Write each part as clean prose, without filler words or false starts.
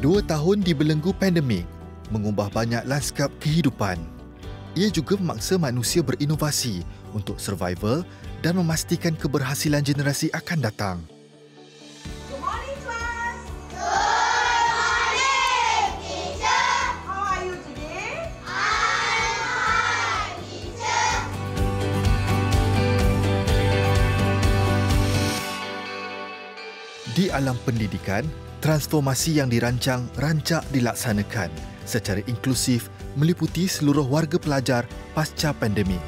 2 tahun dibelenggu pandemik, mengubah banyak lanskap kehidupan. Ia juga memaksa manusia berinovasi untuk survival dan memastikan keberhasilan generasi akan datang. Good morning, class. Good morning, teacher. How are you today? I'm fine, teacher. Di alam pendidikan, transformasi yang dirancang rancak dilaksanakan secara inklusif meliputi seluruh warga pelajar pasca pandemik.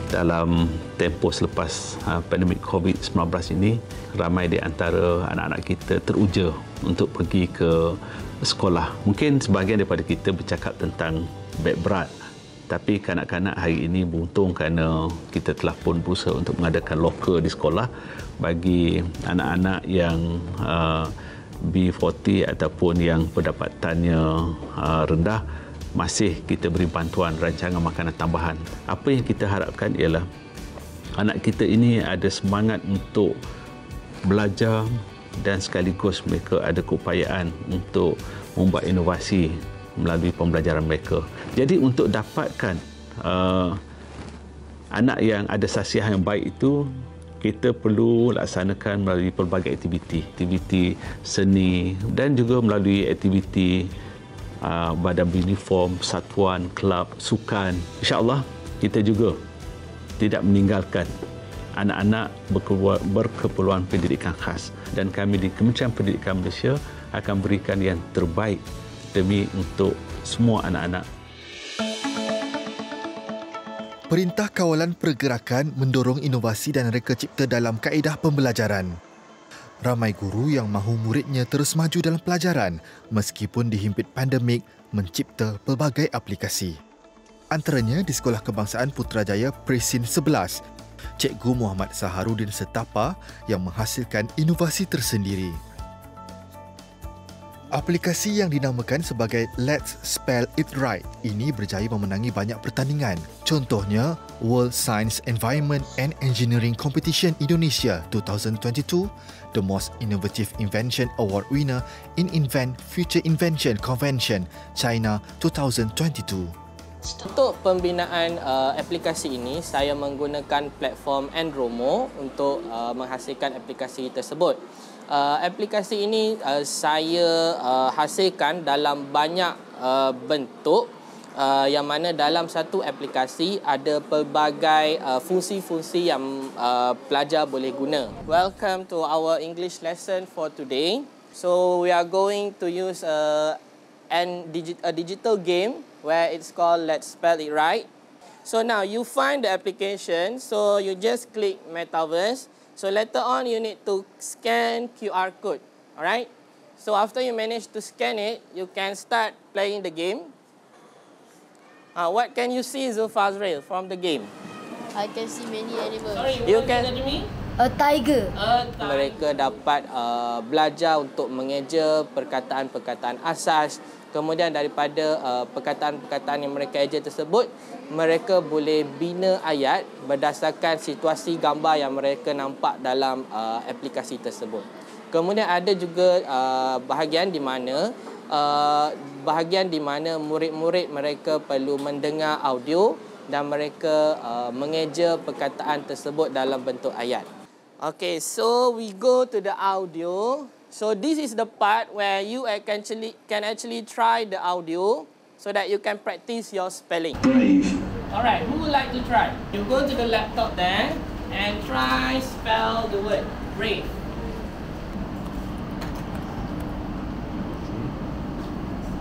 Dalam tempoh selepas pandemik COVID-19 ini, ramai di antara anak-anak kita teruja untuk pergi ke sekolah. Mungkin sebahagian daripada kita bercakap tentang beg berat, tapi kanak-kanak hari ini beruntung kerana kita telah pun berusaha untuk mengadakan locker di sekolah bagi anak-anak yang B40 ataupun yang pendapatannya rendah. Masih kita beri bantuan rancangan makanan tambahan. Apa yang kita harapkan ialah anak kita ini ada semangat untuk belajar dan sekaligus mereka ada keupayaan untuk membuat inovasi melalui pembelajaran mereka. Jadi untuk dapatkan anak yang ada sasiah yang baik itu, kita perlu laksanakan melalui pelbagai aktiviti seni dan juga melalui aktiviti badan beruniform, satuan, kelab, sukan. InsyaAllah kita juga tidak meninggalkan anak-anak berkeperluan pendidikan khas. Dan kami di Kementerian Pendidikan Malaysia akan berikan yang terbaik demi untuk semua anak-anak. Perintah Kawalan Pergerakan mendorong inovasi dan reka cipta dalam kaedah pembelajaran. Ramai guru yang mahu muridnya terus maju dalam pelajaran meskipun dihimpit pandemik mencipta pelbagai aplikasi. Antaranya di Sekolah Kebangsaan Putrajaya Presin 11, Cikgu Muhammad Saharudin Setapa yang menghasilkan inovasi tersendiri. Aplikasi yang dinamakan sebagai Let's Spell It Right ini berjaya memenangi banyak pertandingan. Contohnya, World Science Environment and Engineering Competition Indonesia 2022, the Most Innovative Invention Award winner in Invent Future Invention Convention, China 2022. Untuk pembinaan aplikasi ini, saya menggunakan platform Andromo untuk menghasilkan aplikasi tersebut. Aplikasi ini saya hasilkan dalam banyak bentuk yang mana dalam satu aplikasi ada pelbagai fungsi-fungsi yang pelajar boleh guna. Welcome to our English lesson for today. So we are going to use a digital game where it's called Let's Spell It Right. So now you find the application, so you just click Metaverse. So later on, you need to scan QR code, alright? So after you manage to scan it, you can start playing the game. What can you see, Zulfazril, from the game? I can see many animals. Sorry, you can see me? A tiger. Mereka dapat belajar untuk mengeja perkataan-perkataan asas. Kemudian daripada perkataan-perkataan yang mereka eja tersebut, mereka boleh bina ayat berdasarkan situasi gambar yang mereka nampak dalam aplikasi tersebut. Kemudian ada juga bahagian di mana murid-murid mereka perlu mendengar audio dan mereka mengeja perkataan tersebut dalam bentuk ayat. Okay, so we go to the audio. So this is the part where you can actually try the audio so that you can practice your spelling. Brave. Alright, who would like to try? You go to the laptop there and try spell the word brave.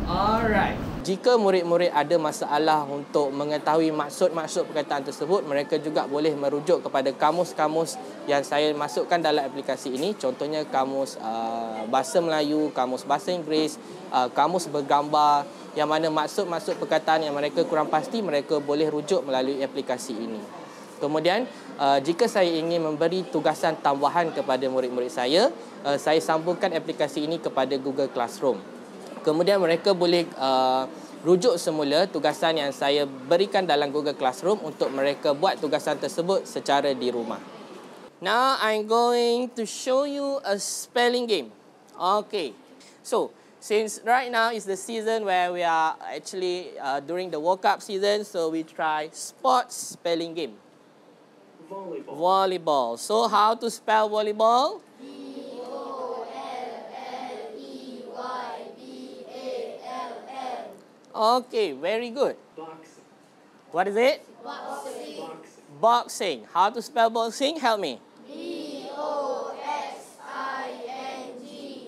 Alright. Jika murid-murid ada masalah untuk mengetahui maksud-maksud perkataan tersebut, mereka juga boleh merujuk kepada kamus-kamus yang saya masukkan dalam aplikasi ini. Contohnya kamus bahasa Melayu, kamus bahasa Inggeris, kamus bergambar, yang mana maksud-maksud perkataan yang mereka kurang pasti, mereka boleh rujuk melalui aplikasi ini. Kemudian, jika saya ingin memberi tugasan tambahan kepada murid-murid saya sambungkan aplikasi ini kepada Google Classroom. Kemudian mereka boleh rujuk semula tugasan yang saya berikan dalam Google Classroom untuk mereka buat tugasan tersebut secara di rumah. Now I'm going to show you a spelling game. Okay. So, since right now is the season where we are actually during the World Cup season, so we try sports spelling game. Volleyball. Volleyball. So, how to spell volleyball? Okay, very good. Boxing. What is it? Boxing. Boxing. How to spell boxing? Help me.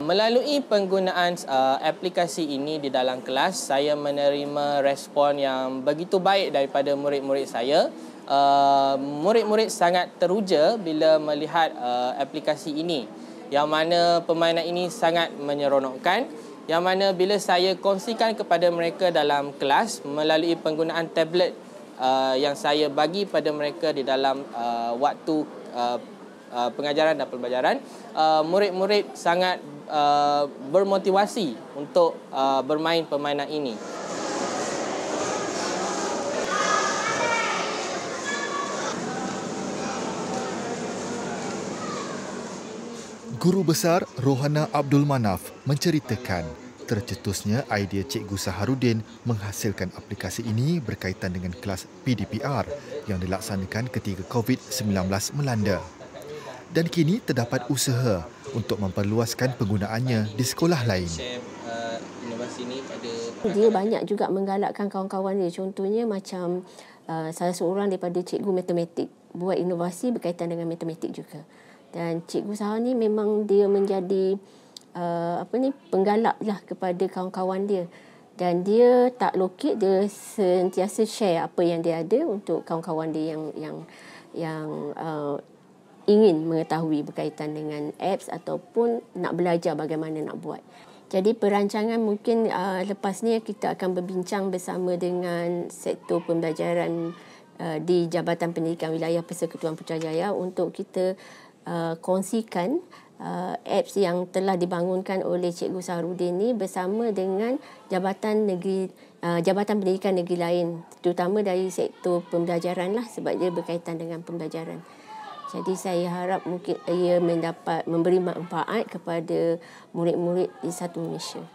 Melalui penggunaan aplikasi ini di dalam kelas, saya menerima respon yang begitu baik daripada murid-murid saya. Murid-murid sangat teruja bila melihat aplikasi ini, yang mana permainan ini sangat menyeronokkan, yang mana bila saya kongsikan kepada mereka dalam kelas melalui penggunaan tablet yang saya bagi pada mereka di dalam waktu pengajaran dan pembelajaran, murid-murid sangat bermotivasi untuk bermain permainan ini. Guru besar Rohana Abdul Manaf menceritakan tercetusnya idea Cikgu Saharudin menghasilkan aplikasi ini berkaitan dengan kelas PDPR yang dilaksanakan ketika COVID-19 melanda. Dan kini terdapat usaha untuk memperluaskan penggunaannya di sekolah lain. Inovasi ini pada Dia banyak juga menggalakkan kawan-kawan dia. Contohnya macam salah seorang daripada cikgu matematik buat inovasi berkaitan dengan matematik juga. Dan Cikgu Sahar ni memang dia menjadi penggalak lah kepada kawan-kawan dia. Dan dia tak lokit, dia sentiasa share apa yang dia ada untuk kawan-kawan dia yang ingin mengetahui berkaitan dengan apps ataupun nak belajar bagaimana nak buat. Jadi perancangan mungkin lepas ni kita akan berbincang bersama dengan sektor pembelajaran di Jabatan Pendidikan Wilayah Persekutuan Putrajaya untuk kita kongsikan apps yang telah dibangunkan oleh Cikgu Saharudin ni bersama dengan Jabatan Pendidikan Negeri lain, terutama dari sektor pembelajaran lah, sebab dia berkaitan dengan pembelajaran. Jadi saya harap mungkin ia memberi manfaat kepada murid-murid di satu Malaysia.